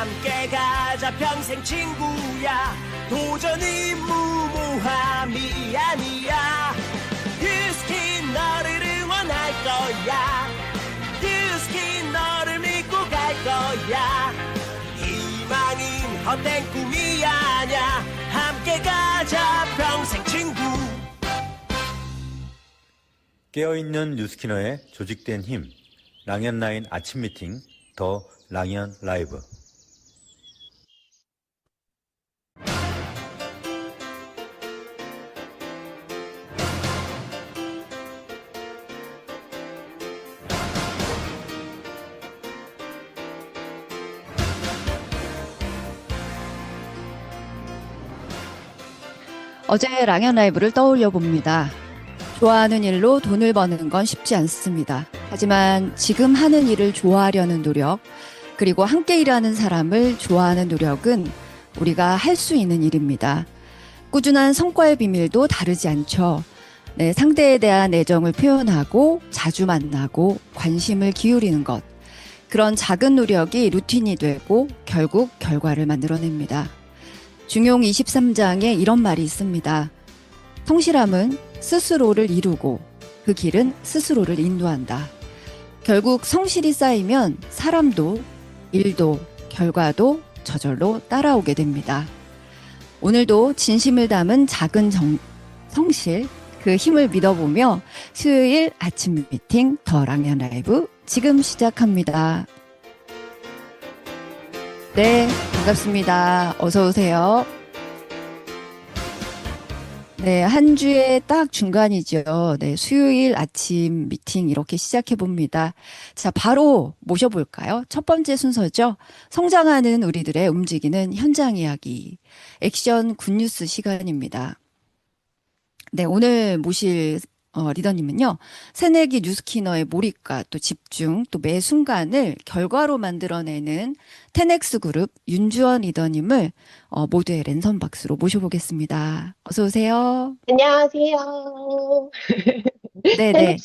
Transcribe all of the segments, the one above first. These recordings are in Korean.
함께 가자 평생 친구야. 도전이 무모함이 아니야. 뉴스킨 너를 응원할 거야. 뉴스킨 너를 믿고 갈 거야. 희망은 헛된 꿈이 아냐. 함께 가자 평생 친구. 깨어있는 뉴스키너의 조직된 힘, 랑연라인 아침 미팅, 더 랑연 라이브. 어제 랑연 라이브를 떠올려 봅니다. 좋아하는 일로 돈을 버는 건 쉽지 않습니다. 하지만 지금 하는 일을 좋아하려는 노력, 그리고 함께 일하는 사람을 좋아하는 노력은 우리가 할 수 있는 일입니다. 꾸준한 성과의 비밀도 다르지 않죠. 네, 상대에 대한 애정을 표현하고 자주 만나고 관심을 기울이는 것. 그런 작은 노력이 루틴이 되고 결국 결과를 만들어냅니다. 중용 23장에 이런 말이 있습니다. 성실함은 스스로를 이루고 그 길은 스스로를 인도한다. 결국 성실이 쌓이면 사람도 일도 결과도 저절로 따라오게 됩니다. 오늘도 진심을 담은 작은 성실, 그 힘을 믿어보며 수요일 아침 미팅 더 랑연 라이브 지금 시작합니다. 네, 반갑습니다. 어서 오세요. 네, 한 주의 딱 중간이죠. 네, 수요일 아침 미팅 이렇게 시작해 봅니다. 자, 바로 모셔볼까요? 첫 번째 순서죠. 성장하는 우리들의 움직이는 현장 이야기. 액션 굿뉴스 시간입니다. 네, 오늘 모실 리더님은요. 새내기 뉴스키너의 몰입과 또 집중, 또 매 순간을 결과로 만들어내는 테넥스 그룹 윤주원 리더님을 모두의 랜선 박수로 모셔보겠습니다. 어서 오세요. 안녕하세요. 네네.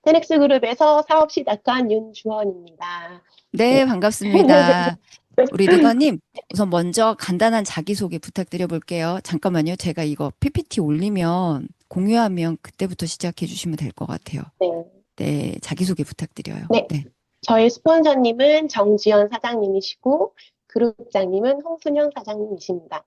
테넥스 그룹에서 사업 시작한 윤주원입니다. 네, 반갑습니다. 우리 리더님, 우선 먼저 간단한 자기소개 부탁드려 볼게요. 잠깐만요. 제가 이거 PPT 올리면 공유하면 그때부터 시작해 주시면 될 것 같아요. 네. 네, 자기소개 부탁드려요. 네. 저희 스폰서님은 정지연 사장님이시고 그룹장님은 홍순영 사장님이십니다.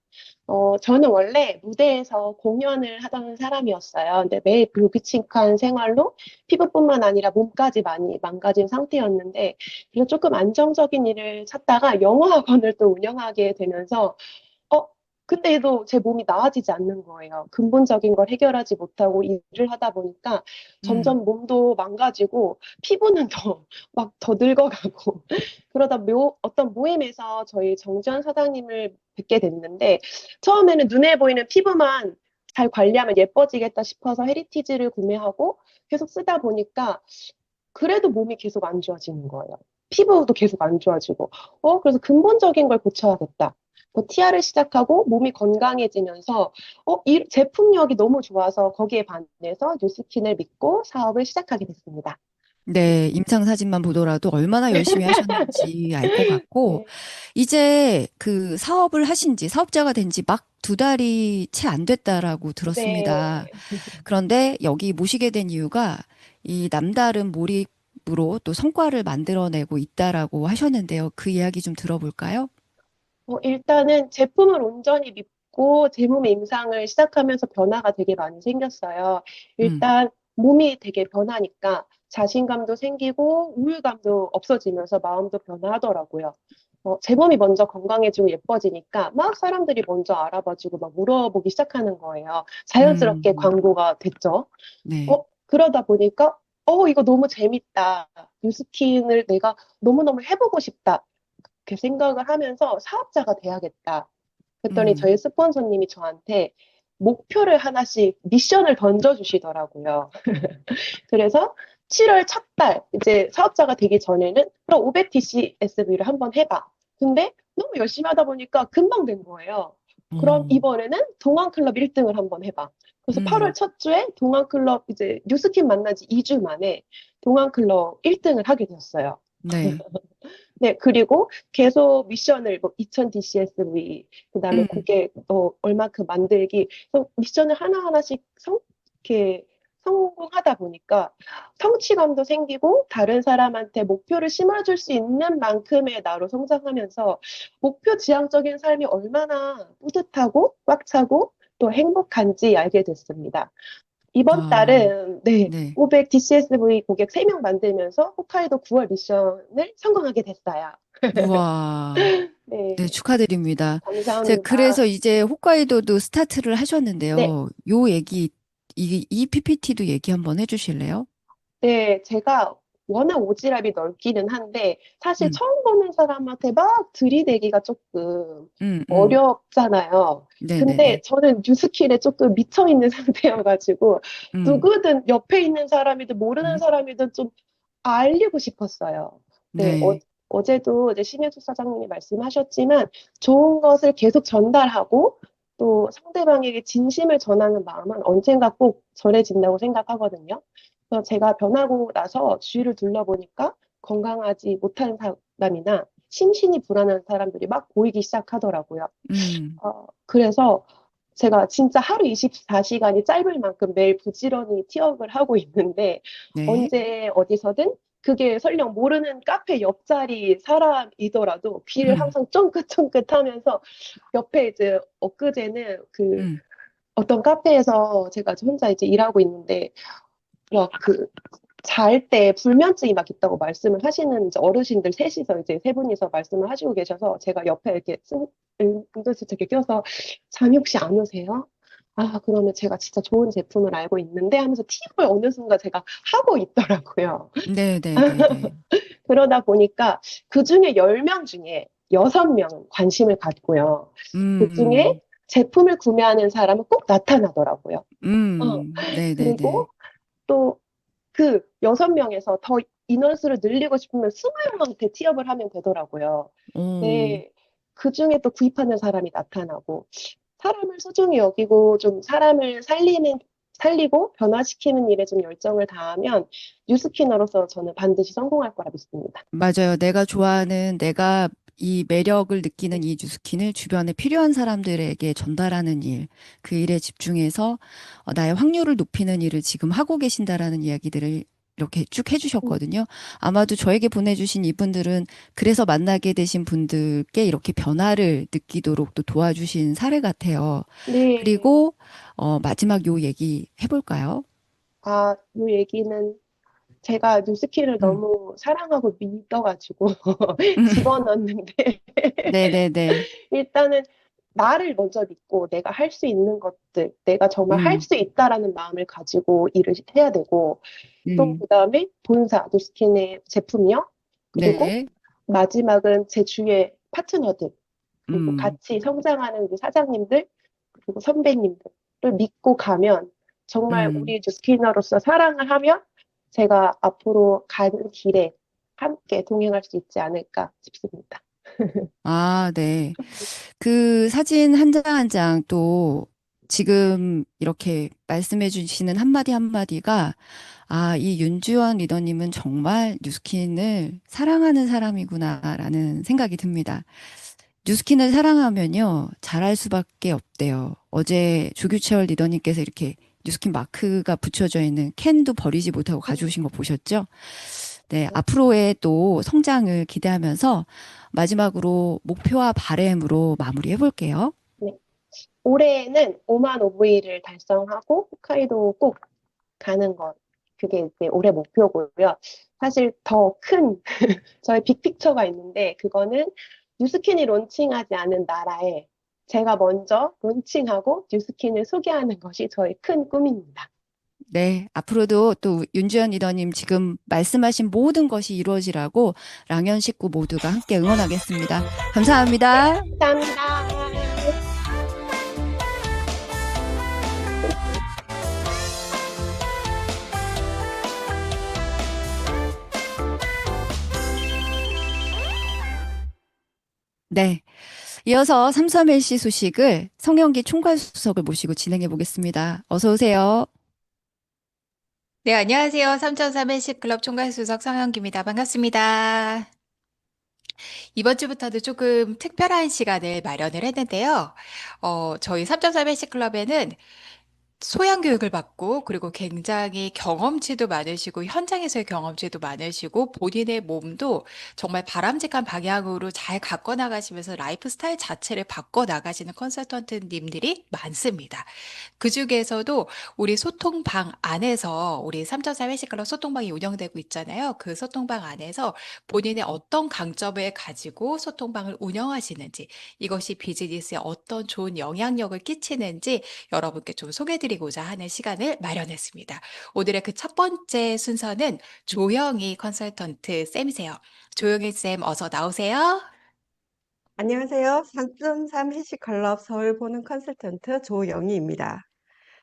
저는 원래 무대에서 공연을 하던 사람이었어요. 근데 매일 불규칙한 생활로 피부뿐만 아니라 몸까지 많이 망가진 상태였는데, 그래서 조금 안정적인 일을 찾다가 영어 학원을 또 운영하게 되면서 근데도 제 몸이 나아지지 않는 거예요. 근본적인 걸 해결하지 못하고 일을 하다 보니까 점점 몸도 망가지고 피부는 더 늙어가고 그러다 어떤 모임에서 저희 정지현 사장님을 뵙게 됐는데, 처음에는 눈에 보이는 피부만 잘 관리하면 예뻐지겠다 싶어서 헤리티지를 구매하고 계속 쓰다 보니까 그래도 몸이 계속 안 좋아지는 거예요. 피부도 계속 안 좋아지고 그래서 근본적인 걸 고쳐야겠다. TR을 시작하고 몸이 건강해지면서 이 제품력이 너무 좋아서 거기에 반해서 뉴스킨을 믿고 사업을 시작하게 됐습니다. 네, 임상 사진만 보더라도 얼마나 열심히 하셨는지 알 것 같고, 네. 이제 그 사업을 하신 지, 사업자가 된 지 막 2달이 채 안 됐다라고 들었습니다. 네. 그런데 여기 모시게 된 이유가 이 남다른 몰입으로 또 성과를 만들어내고 있다라고 하셨는데요. 그 이야기 좀 들어볼까요? 일단은 제품을 온전히 믿고 제 몸의 임상을 시작하면서 변화가 되게 많이 생겼어요. 일단 몸이 되게 변하니까 자신감도 생기고 우울감도 없어지면서 마음도 변화하더라고요. 제 몸이 먼저 건강해지고 예뻐지니까 막 사람들이 먼저 알아봐주고 막 물어보기 시작하는 거예요. 자연스럽게 광고가 됐죠. 네. 그러다 보니까 이거 너무 재밌다. 뉴스킨을 내가 너무너무 해보고 싶다. 그렇게 생각을 하면서 사업자가 돼야겠다. 그랬더니 저희 스폰서님이 저한테 목표를 하나씩 미션을 던져주시더라고요. 그래서 7월 첫 달, 이제 사업자가 되기 전에는 그럼 500TCSV를 한번 해봐. 근데 너무 열심히 하다 보니까 금방 된 거예요. 그럼 이번에는 동안클럽 1등을 한번 해봐. 그래서 8월 첫 주에 동안클럽 이제 뉴스킨 만난 지 2주 만에 동안클럽 1등을 하게 되었어요. 네. 네, 그리고 계속 미션을 뭐 2000 DCSV, 그다음에 음, 고객 얼마큼 만들기, 그래서 미션을 하나하나씩 이렇게 성공하다 보니까 성취감도 생기고 다른 사람한테 목표를 심어줄 수 있는 만큼의 나로 성장하면서 목표 지향적인 삶이 얼마나 뿌듯하고 꽉 차고 또 행복한지 알게 됐습니다. 이번 아, 달은 네, 네. 500 DCSV 고객 3명 만들면서 홋카이도 9월 미션을 성공하게 됐어요. 우와. 네, 네, 축하드립니다. 제가 감사합니다. 그래서 이제 홋카이도도 스타트를 네, 하셨는데요. 요 얘기, 이 PPT도 얘기 한번 해주실래요? 네, 제가 워낙 오지랖이 넓기는 한데 사실 음, 처음 보는 사람한테 막 들이대기가 조금 음, 음. 어렵잖아요. 근데 네네네. 저는 뉴스킬에 조금 미쳐 있는 상태여가지고 음, 누구든 옆에 있는 사람이든 모르는 음. 사람이든 좀 알리고 싶었어요. 네, 네. 어제도 이제 신혜수 사장님이 말씀하셨지만 좋은 것을 계속 전달하고 또 상대방에게 진심을 전하는 마음은 언젠가 꼭 전해진다고 생각하거든요. 그래서 제가 변하고 나서 주위를 둘러보니까 건강하지 못한 사람이나 심신이 불안한 사람들이 막 보이기 시작하더라고요. 음, 그래서 제가 진짜 하루 24시간이 짧을 만큼 매일 부지런히 티업을 하고 있는데 네. 언제 어디서든 그게 설령 모르는 카페 옆자리 사람이더라도 귀를 음, 항상 쫑긋쫑긋 하면서 옆에 이제 엊그제는 그 음, 어떤 카페에서 제가 혼자 이제 일하고 있는데 그 잘 때 불면증이 막 있다고 말씀을 하시는 이제 어르신들 셋이서 이제 세 분이서 말씀을 하시고 계셔서 제가 옆에 이렇게 응급수척에 껴서 잠이 혹시 안 오세요? 아, 그러면 제가 진짜 좋은 제품을 알고 있는데 하면서 팁을 어느 순간 제가 하고 있더라고요. 네네네네. 그러다 보니까 그 중에 10명 중에 6명 관심을 갖고요. 그 중에 음, 제품을 구매하는 사람은 꼭 나타나더라고요. 네네네. 그리고 또 그 6명에서 더 인원수를 늘리고 싶으면 20명한테 티업을 하면 되더라고요. 오, 네, 그 중에 또 구입하는 사람이 나타나고, 사람을 소중히 여기고 좀 사람을 살리고 변화시키는 일에 좀 열정을 다하면 뉴스키너로서 저는 반드시 성공할 거라 믿습니다. 맞아요. 내가 좋아하는, 내가 이 매력을 느끼는 이 뉴스킨을 주변에 필요한 사람들에게 전달하는 일, 그 일에 집중해서 나의 확률을 높이는 일을 지금 하고 계신다라는 이야기들을 이렇게 쭉 해주셨거든요. 아마도 저에게 보내주신 이분들은 그래서 만나게 되신 분들께 이렇게 변화를 느끼도록 또 도와주신 사례 같아요. 네. 그리고 마지막 요 얘기 해볼까요? 이 얘기는 제가 뉴스키를 음, 너무 사랑하고 믿어가지고 음, 집어넣었는데 네네네. 일단은 나를 먼저 믿고 내가 할 수 있는 것들, 내가 정말 할 음, 수 있다라는 마음을 가지고 일을 해야 되고, 또 음, 그다음에 본사, 노스킨의 제품이요. 그리고 네. 마지막은 제 주위의 파트너들, 그리고 음. 같이 성장하는 우리 사장님들, 그리고 선배님들을 믿고 가면 정말 음. 우리 뉴스키너로서 사랑을 하면 제가 앞으로 가는 길에 함께 동행할 수 있지 않을까 싶습니다. 아, 네. 그 사진 한 장 한 장 또 지금 이렇게 말씀해 주시는 한마디 한마디가 아, 이 윤주원 리더님은 정말 뉴스킨을 사랑하는 사람이구나라는 생각이 듭니다. 뉴스킨을 사랑하면요, 잘할 수밖에 없대요. 어제 조규채월 리더님께서 이렇게 뉴스킨 마크가 붙여져 있는 캔도 버리지 못하고 가져오신 거 보셨죠? 네, 앞으로의 또 성장을 기대하면서 마지막으로 목표와 바램으로 마무리해 볼게요. 네. 올해는 5만 OV를 달성하고 홋카이도 꼭 가는 것. 그게 이제 올해 목표고요. 사실 더 큰 저의 빅픽처가 있는데 그거는 뉴스킨이 론칭하지 않은 나라에 제가 먼저 론칭하고 뉴스킨을 소개하는 것이 저의 큰 꿈입니다. 네, 앞으로도 또 윤주현 리더님 지금 말씀하신 모든 것이 이루어지라고 랑현 식구 모두가 함께 응원하겠습니다. 감사합니다. 감사합니다. 네. 이어서 삼섬LC 소식을 성영기 총괄수석을 모시고 진행해 보겠습니다. 어서 오세요. 네, 안녕하세요. 3.3 헬스클럽 총괄수석 성영기입니다. 반갑습니다. 이번 주부터도 조금 특별한 시간을 마련을 했는데요. 저희 3.3 헬스클럽에는 소양 교육을 받고 그리고 굉장히 경험치도 많으시고 현장에서의 경험치도 많으시고 본인의 몸도 정말 바람직한 방향으로 잘 가꿔 나가시면서 라이프 스타일 자체를 바꿔 나가시는 컨설턴트님들이 많습니다. 그 중에서도 우리 소통방 안에서 우리 3.4 회식클럽 소통방이 운영되고 있잖아요. 그 소통방 안에서 본인의 어떤 강점을 가지고 소통방을 운영하시는지 이것이 비즈니스에 어떤 좋은 영향력을 끼치는지 여러분께 좀 소개해드리고자 하는 시간을 마련했습니다. 오늘의 그 첫 번째 순서는 조영희 컨설턴트 쌤이세요. 조영희 쌤 어서 나오세요. 안녕하세요. 3.3 해시클럽 서울 보는 컨설턴트 조영희입니다.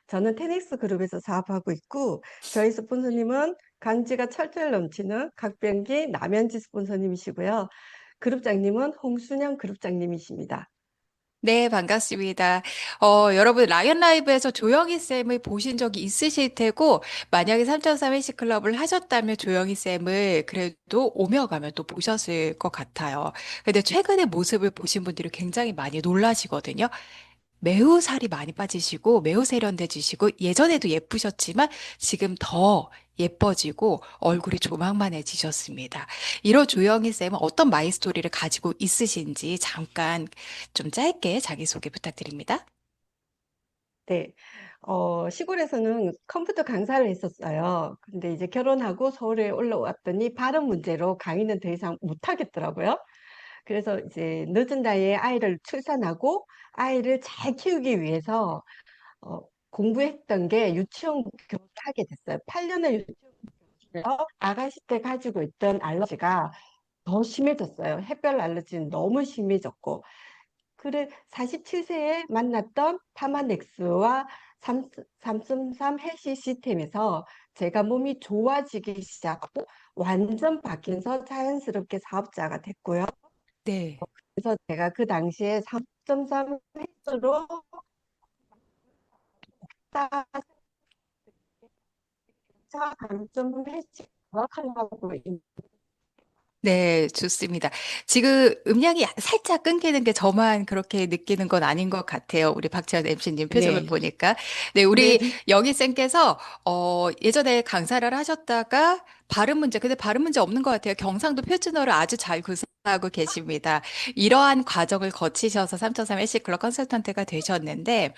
저는 테닉스 그룹에서 사업하고 있고, 저희 스폰서님은 간지가 철철 넘치는 각변기 남현지 스폰서님이시고요. 그룹장님은 홍순영 그룹장님이십니다. 네, 반갑습니다. 여러분, 라이언 라이브에서 조영희 쌤을 보신 적이 있으실 테고, 만약에 3.3 헬스클럽을 하셨다면 조영희 쌤을 그래도 오며 가며 또 보셨을 것 같아요. 근데 최근의 모습을 보신 분들이 굉장히 많이 놀라시거든요. 매우 살이 많이 빠지시고 매우 세련돼지시고 예전에도 예쁘셨지만 지금 더 예뻐지고 얼굴이 조망만해지셨습니다. 이런 조영희 쌤은 어떤 마이스토리를 가지고 있으신지 잠깐 좀 짧게 자기소개 부탁드립니다. 네. 시골에서는 컴퓨터 강사를 했었어요. 근데 이제 결혼하고 서울에 올라왔더니 발음 문제로 강의는 더 이상 못하겠더라고요. 그래서 이제 늦은 나이에 아이를 출산하고 아이를 잘 키우기 위해서 어, 공부했던 게 유치원 교사를 하게 됐어요. 8년을 유치원에서 아가씨 때 가지고 있던 알러지가 더 심해졌어요. 햇별 알러지는 너무 심해졌고. 그래 47세에 만났던 파마넥스와 3.3 헬시 시스템에서 제가 몸이 좋아지기 시작하고 완전 바뀌면서 자연스럽게 사업자가 됐고요. 네. 그래서 제가 그 당시에 3.3 헬스로 감점 헬스 하려고 네, 좋습니다. 지금 음량이 살짝 끊기는 게 저만 그렇게 느끼는 건 아닌 것 같아요. 우리 박지현 MC님 표정을 네. 보니까. 네, 네, 우리 영희쌤께서, 예전에 강사를 하셨다가 발음 문제, 근데 발음 문제 없는 것 같아요. 경상도 표준어를 아주 잘 구사하고 계십니다. 이러한 과정을 거치셔서 3.3 LC 클럽 컨설턴트가 되셨는데,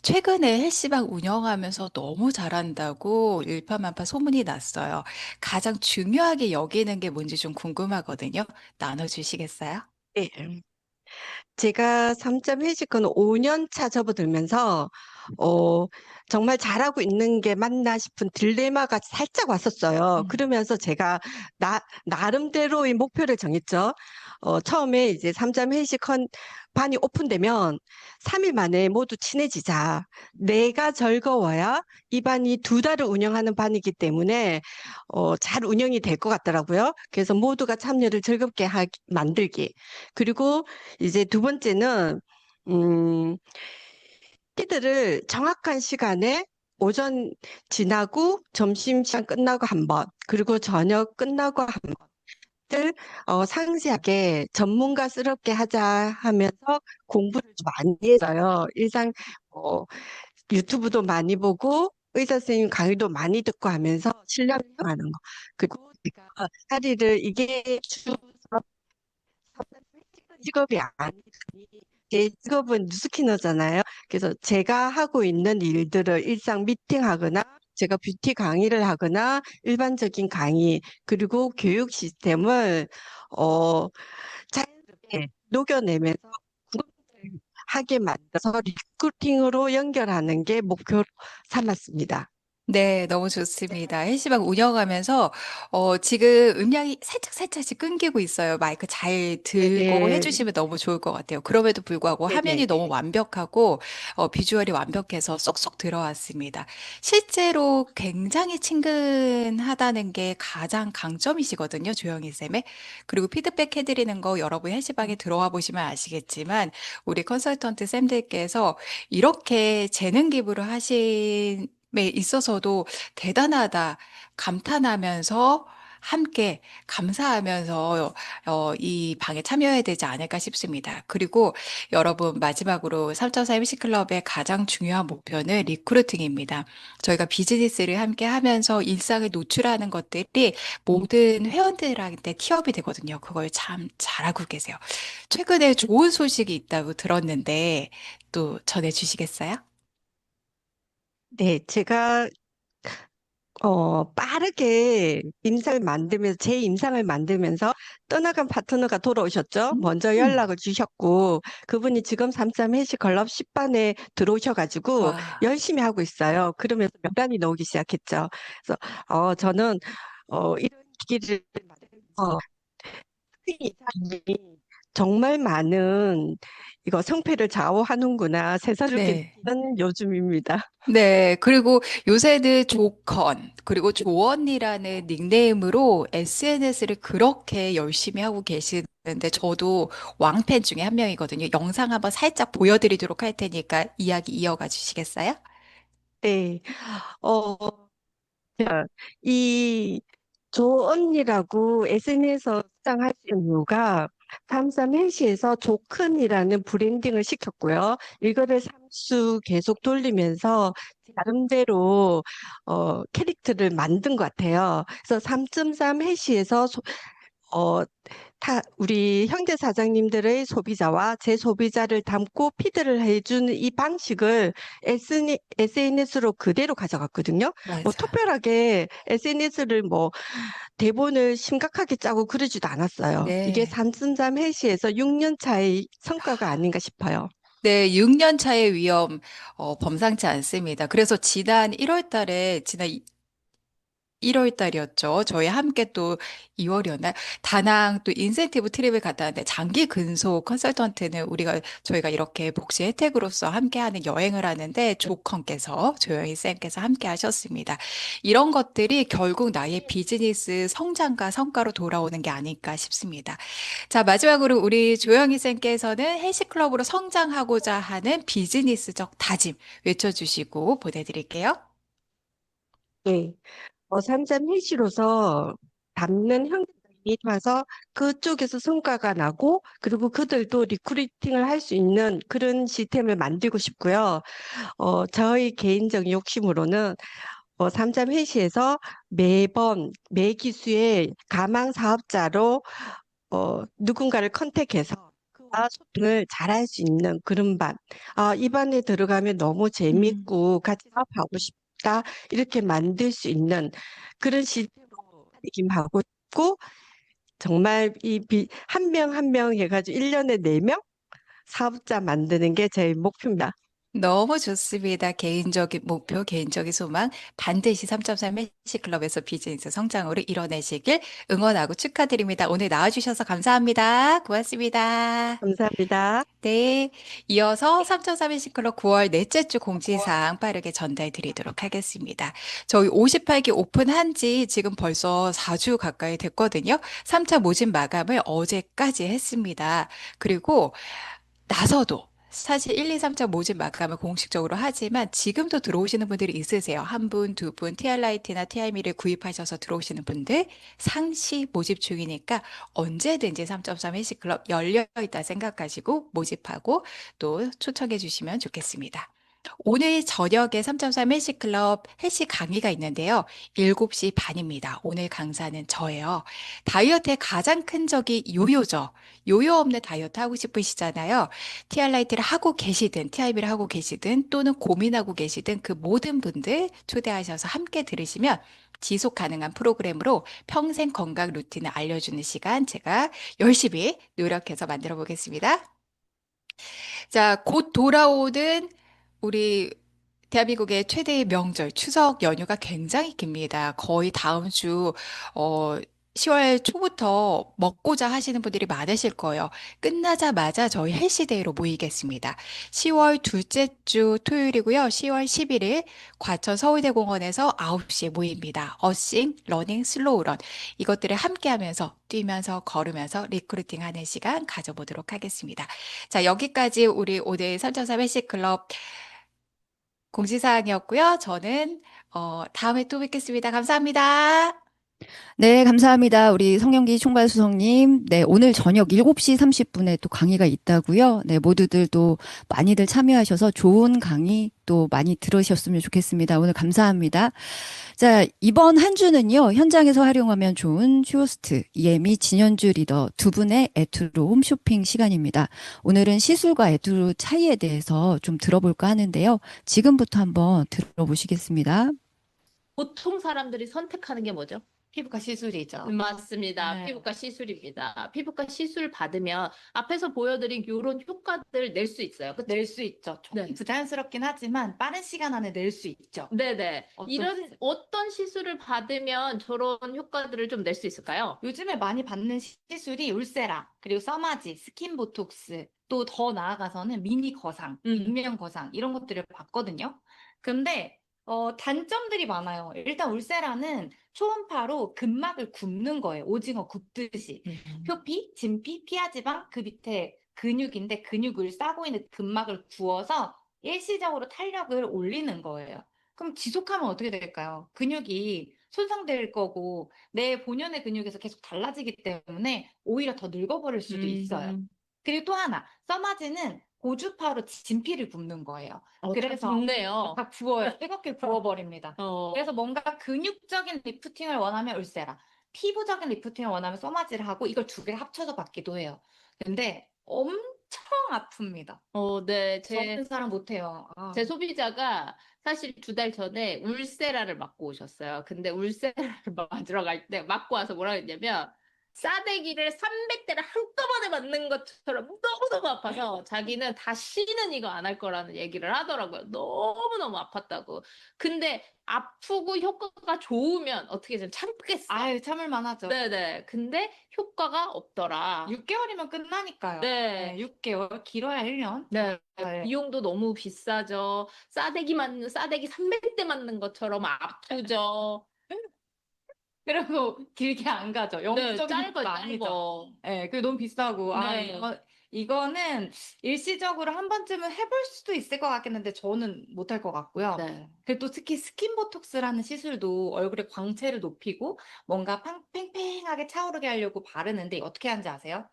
최근에 헬스방 운영하면서 너무 잘한다고 일파만파 소문이 났어요. 가장 중요하게 여기는 게 뭔지 좀 궁금하거든요. 나눠주시겠어요? 네. 제가 3점 회식은 5년 차 접어들면서 어, 정말 잘하고 있는 게 맞나 싶은 딜레마가 살짝 왔었어요. 그러면서 제가 나름대로의 목표를 정했죠. 처음에 이제 3점 회식 반이 오픈되면 3일 만에 모두 친해지자. 내가 즐거워야 이 반이 2달을 운영하는 반이기 때문에 잘 운영이 될 것 같더라고요. 그래서 모두가 참여를 즐겁게 만들기. 그리고 이제 두 번째는 음, 끼들을 정확한 시간에 오전 지나고 점심시간 끝나고 한 번, 그리고 저녁 끝나고 한 번을 상세하게 전문가스럽게 하자 하면서 공부를 좀 많이 했어요. 일상 어, 유튜브도 많이 보고 의사 선생님 강의도 많이 듣고 하면서 실력을 하는 거. 그리고 제가 다리를 이게 주 직업이 아니니 제 직업은 뉴스키너잖아요. 그래서 제가 하고 있는 일들을 일상 미팅하거나 제가 뷰티 강의를 하거나 일반적인 강의 그리고 교육 시스템을 어, 자연스럽게 녹여내면서 구독자를 하게 만들어서 리크루팅으로 연결하는 게 목표 삼았습니다. 네, 너무 좋습니다. 헬스방 운영하면서 지금 음량이 살짝씩 끊기고 있어요. 마이크 잘 들고 네, 해주시면 너무 좋을 것 같아요. 그럼에도 불구하고 화면이 네네. 너무 완벽하고 비주얼이 완벽해서 쏙쏙 들어왔습니다. 실제로 굉장히 친근하다는 게 가장 강점이시거든요, 조영희 쌤의. 그리고 피드백 해드리는 거 여러분 헬스방에 들어와 보시면 아시겠지만 우리 컨설턴트 쌤들께서 이렇게 재능 기부를 하신 있어서도 대단하다, 감탄하면서 함께 감사하면서 이 방에 참여해야 되지 않을까 싶습니다. 그리고 여러분 마지막으로 3.4 MC클럽의 가장 중요한 목표는 리크루팅입니다. 저희가 비즈니스를 함께 하면서 일상을 노출하는 것들이 모든 회원들한테 티업이 되거든요. 그걸 참 잘하고 계세요. 최근에 좋은 소식이 있다고 들었는데 또 전해주시겠어요? 네, 제가 빠르게 제 임상을 만들면서 떠나간 파트너가 돌아오셨죠. 먼저 음. 연락을 주셨고, 그분이 지금 33 해시클럽 10반에 들어오셔가지고 와, 열심히 하고 있어요. 그러면서 명단이 나오기 시작했죠. 그래서, 저는, 이런 기기를 만들면서 이 사람이 정말 많은 이거 성패를 좌우하는구나, 새삼스럽게 네. 느끼는 요즘입니다. 네. 그리고 요새는 조컨, 그리고 조언니라는 닉네임으로 SNS를 그렇게 열심히 하고 계시는데 저도 왕팬 중에 한 명이거든요. 영상 한번 살짝 보여드리도록 할 테니까 이야기 이어가 주시겠어요? 네. 어, 이 조언니라고 SNS에서 시장할 수 있는 이유가 삼삼 헬시에서 조큰이라는 브랜딩을 시켰고요. 이거를 삼수 계속 돌리면서 나름대로 캐릭터를 만든 것 같아요. 그래서 3.3 헬시에서 어, 우리 형제 사장님들의 소비자와 제 소비자를 담고 피드를 해주는 이 방식을 SNS로 그대로 가져갔거든요. 뭐 맞아. 특별하게 SNS를 뭐 대본을 심각하게 짜고 그러지도 않았어요. 이게 네. 삼순삼 해시에서 6년 차의 성과가 아닌가 싶어요. 네, 6년 차의 위험, 범상치 않습니다. 그래서 지난 1월 달이었죠. 저희 함께 또 2월이었나요? 다낭 또 인센티브 트립을 갔다 왔는데 장기 근속 컨설턴트는 저희가 이렇게 복지 혜택으로서 함께하는 여행을 하는데 조영희 쌤께서 함께 하셨습니다. 이런 것들이 결국 나의 비즈니스 성장과 성과로 돌아오는 게 아닐까 싶습니다. 자, 마지막으로 우리 조영희 쌤께서는 헬스클럽으로 성장하고자 하는 비즈니스적 다짐 외쳐주시고 보내드릴게요. 네. 삼삼 해시로서 담는 형제들이 와서 그쪽에서 성과가 나고 그리고 그들도 리크루팅을 할 수 있는 그런 시스템을 만들고 싶고요. 저희 개인적 욕심으로는 삼삼 회시에서 매번 매 기수의 가망 사업자로 누군가를 컨택해서 그와 소통을 잘할 수 있는 그런 반. 이 반에 들어가면 너무 음. 재밌고 같이 사업하고 싶다. 이렇게 만들 수 있는 그런 시스템으로 하고 있고 정말 한 명 한 명 해가지고 1년에 4명 사업자 만드는 게 제 목표입니다. 너무 좋습니다. 개인적인 목표, 개인적인 소망, 반드시 3.3 매시클럽에서 비즈니스 성장으로 이뤄내시길 응원하고 축하드립니다. 오늘 나와주셔서 감사합니다. 고맙습니다. 감사합니다. 네. 이어서 3.3 매시클럽 9월 넷째 주 공지사항 빠르게 전달 드리도록 하겠습니다. 저희 58기 오픈한 지 지금 벌써 4주 가까이 됐거든요. 3차 모집 마감을 어제까지 했습니다. 그리고 나서도 사실 1, 2, 3차 모집 마감을 공식적으로 하지만 지금도 들어오시는 분들이 있으세요. 한 분, 두 분, TR라이트나 TI미를 구입하셔서 들어오시는 분들 상시 모집 중이니까 언제든지 3.3 헬스클럽 열려 있다 생각하시고 모집하고 또 초청해 주시면 좋겠습니다. 오늘 저녁에 3.3 헬시클럽 헬시 강의가 있는데요. 7시 반입니다. 오늘 강사는 저예요. 다이어트의 가장 큰 적이 요요죠. 요요 없는 다이어트 하고 싶으시잖아요. TR라이트를 하고 계시든 TIB를 하고 계시든 또는 고민하고 계시든 그 모든 분들 초대하셔서 함께 들으시면 지속 가능한 프로그램으로 평생 건강 루틴을 알려주는 시간 제가 열심히 노력해서 만들어 보겠습니다. 자, 곧 돌아오는 우리 대한민국의 최대의 명절, 추석 연휴가 굉장히 깁니다. 거의 다음 주, 어, 10월 초부터 먹고자 하시는 분들이 많으실 거예요. 끝나자마자 저희 헬시데이로 모이겠습니다. 10월 둘째 주 토요일이고요. 10월 11일 과천 서울대공원에서 9시에 모입니다. 어싱, 러닝, 슬로우런. 이것들을 함께 하면서 뛰면서 걸으면서 리크루팅 하는 시간 가져보도록 하겠습니다. 자, 여기까지 우리 오늘 3.3 헬시클럽 공지사항이었고요. 저는 다음에 또 뵙겠습니다. 감사합니다. 네, 감사합니다. 우리 성영기 총괄수석님. 네, 오늘 저녁 7시 30분에 또 강의가 있다고요. 네, 모두들 또 많이들 참여하셔서 좋은 강의 또 많이 들으셨으면 좋겠습니다. 오늘 감사합니다. 자, 이번 한 주는요, 현장에서 활용하면 좋은 슈호스트, 이혜미, 진현주 리더 두 분의 에투르 홈쇼핑 시간입니다. 오늘은 시술과 에투르 차이에 대해서 좀 들어볼까 하는데요. 지금부터 한번 들어보시겠습니다. 보통 사람들이 선택하는 게 뭐죠? 피부과 시술이죠. 맞습니다. 네. 피부과 시술입니다. 피부과 시술 받으면 앞에서 보여드린 이런 효과들 낼 수 있어요. 그쵸? 낼 수 있죠. 조금 네. 부자연스럽긴 하지만 빠른 시간 안에 낼 수 있죠. 네네. 어떤 어떤 시술을 받으면 저런 효과들을 좀 낼 수 있을까요? 요즘에 많이 받는 시술이 울세라, 그리고 써마지, 스킨 보톡스, 또 더 나아가서는 미니 거상, 인명 거상 이런 것들을 받거든요. 근데 단점들이 많아요. 일단 울세라는 초음파로 근막을 굽는 거예요. 오징어 굽듯이. 표피, 진피, 피하지방 그 밑에 근육인데 근육을 싸고 있는 근막을 구워서 일시적으로 탄력을 올리는 거예요. 그럼 지속하면 어떻게 될까요? 근육이 손상될 거고 내 본연의 근육에서 계속 달라지기 때문에 오히려 더 늙어버릴 수도 있어요. 그리고 또 하나, 써마지는 고주파로 진피를 굽는 거예요. 그래서 좋네요. 다 구워요. 뜨겁게 구워버립니다. 어, 그래서 뭔가 근육적인 리프팅을 원하면 울세라, 피부적인 리프팅을 원하면 써마지를 하고 이걸 두 개를 합쳐서 받기도 해요. 근데 엄청 아픕니다. 네. 저는 사람 못해요. 아. 제 소비자가 사실 2달 전에 울세라를 맞고 오셨어요. 근데 울세라를 맞으러 갈 때 맞고 와서 뭐라 했냐면 싸대기를 300대를 한꺼번에 맞는 것처럼 너무너무 아파서 자기는 다시는 이거 안 할 거라는 얘기를 하더라고요. 너무너무 아팠다고. 근데 아프고 효과가 좋으면 어떻게 좀 참겠어. 아유, 참을 만하죠. 네네. 근데 효과가 없더라. 6개월이면 끝나니까요. 네. 6개월, 길어야 1년. 네. 네. 비용도 너무 비싸죠. 싸대기 300대 맞는 것처럼 아프죠. 그리고 길게 안 가죠. 네, 영구적인 짧아요, 것도 아니죠. 짧아. 네, 그게 너무 비싸고. 네. 이거는 일시적으로 한 번쯤은 해볼 수도 있을 것 같겠는데 저는 못할 것 같고요. 네. 그리고 또 특히 스킨보톡스라는 시술도 얼굴의 광채를 높이고 뭔가 팽팽하게 차오르게 하려고 바르는데 어떻게 하는지 아세요?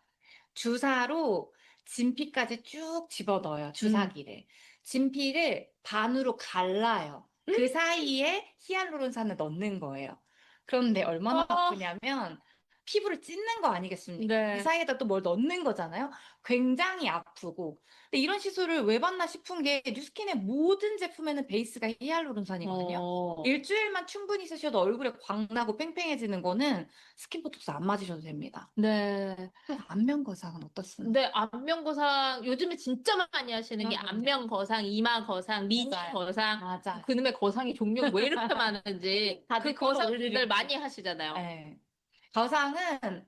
주사로 진피까지 쭉 집어넣어요. 주사기를. 진피를 반으로 갈라요. 그 사이에 히알루론산을 넣는 거예요. 그런데 얼마나 어. 아프냐면 피부를 찢는 거 아니겠습니까? 네. 그 사이에다 또 뭘 넣는 거잖아요. 굉장히 아프고. 근데 이런 시술을 왜 받나 싶은 게 뉴스킨의 모든 제품에는 베이스가 히알루론산이거든요. 일주일만 충분히 쓰셔도 얼굴에 광나고 팽팽해지는 거는 스킨보톡스 안 맞으셔도 됩니다. 네. 안면거상은 어떻습니까? 근데 안면거상 요즘에 진짜 많이 하시는 게 맞아요. 안면거상, 이마거상, 미니 맞아요. 거상. 맞아. 그놈의 거상이 종류가 왜 이렇게 많은지 다들 그걸 거상들 올리려고. 많이 하시잖아요. 네. 거상은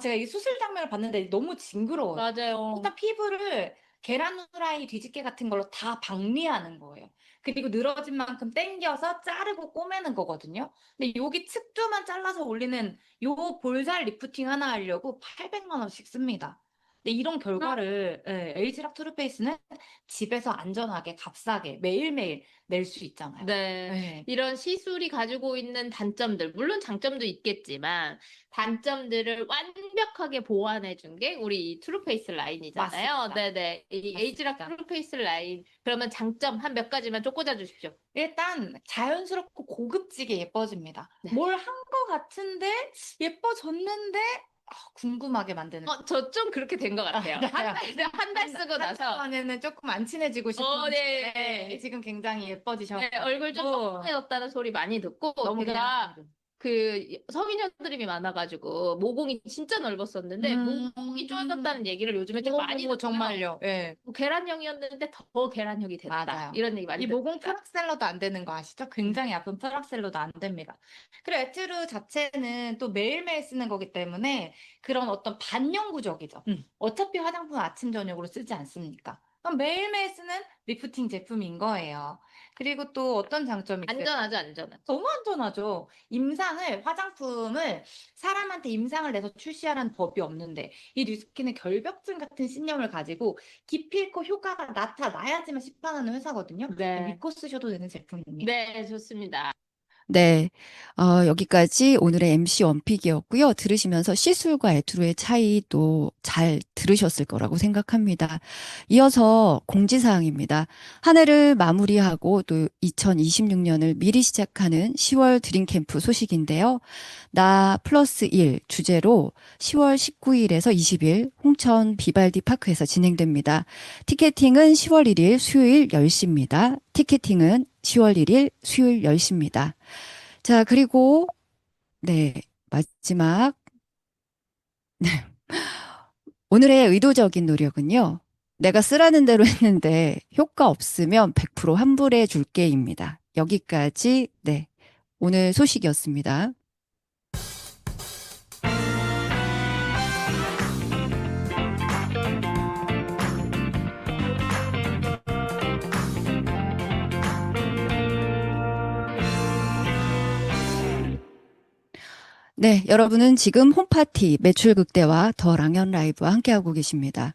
제가 이 수술 장면을 봤는데 너무 징그러워요. 맞아요. 일단 피부를 계란 후라이 뒤집개 같은 걸로 다 박리하는 거예요. 그리고 늘어진 만큼 당겨서 자르고 꼬매는 거거든요. 근데 여기 측두만 잘라서 올리는 요 볼살 리프팅 하나 하려고 800만 원씩 씁니다. 근데 이런 결과를 에이지락 투르페이스는 집에서 안전하게 값싸게 매일매일 낼 수 있잖아요. 네. 네. 이런 시술이 가지고 있는 단점들, 물론 장점도 있겠지만, 단점들을 완벽하게 보완해 준 게 우리 이 트루페이스 라인이잖아요. 맞습니다. 네네. 이 맞습니다. 에이지락 트루페이스 라인. 그러면 장점 한 몇 가지만 좀 꽂아 주십시오. 일단 자연스럽고 고급지게 예뻐집니다. 네. 뭘 한 거 같은데 예뻐졌는데 궁금하게 만드는. 저 좀 그렇게 된 것 같아요. 한 달 쓰고 나서. 한동안에는 조금 안 친해지고 싶은데 네. 지금 굉장히 예뻐지셔서 네, 얼굴 좀 뻐근해졌다는 소리 많이 듣고, 너무 제가 성인여드림이 많아가지고, 모공이 진짜 넓었었는데, 모공이 좋아졌다는 얘기를 요즘에 좀 많이 듣고요. 정말요. 예. 계란형이었는데 더 계란형이 됐다. 맞아요. 이런 얘기 많이 이 모공 듣습니다. 프락셀러도 안 되는 거 아시죠? 굉장히 아픈 프락셀러도 안 됩니다. 그리고 에투르 자체는 또 매일매일 쓰는 거기 때문에 그런 어떤 반영구적이죠. 어차피 화장품 아침 저녁으로 쓰지 않습니까? 그럼 매일매일 쓰는 리프팅 제품인 거예요. 그리고 또 어떤 장점이 있어요? 안전하죠, 안전하죠. 너무 안전하죠. 화장품을 사람한테 임상을 내서 출시하라는 법이 없는데 이 뉴스킨은 결벽증 같은 신념을 가지고 기필코 효과가 나타나야지만 시판하는 회사거든요. 네. 믿고 쓰셔도 되는 제품입니다. 네, 좋습니다. 네. 여기까지 오늘의 MC 원픽이었고요. 들으시면서 시술과 에투르의 차이도 잘 들으셨을 거라고 생각합니다. 이어서 공지사항입니다. 한 해를 마무리하고 또 2026년을 미리 시작하는 10월 드림캠프 소식인데요. 나 플러스 1 주제로 10월 19일에서 20일 홍천 비발디 파크에서 진행됩니다. 티켓팅은 10월 1일 수요일 10시입니다. 티켓팅은 10월 1일 수요일 10시입니다. 자, 그리고, 네, 마지막. 오늘의 의도적인 노력은요, 내가 쓰라는 대로 했는데 효과 없으면 100% 환불해 줄게입니다. 여기까지, 네, 오늘 소식이었습니다. 네, 여러분은 지금 홈파티 매출 극대화 더 랑연 라이브와 함께하고 계십니다.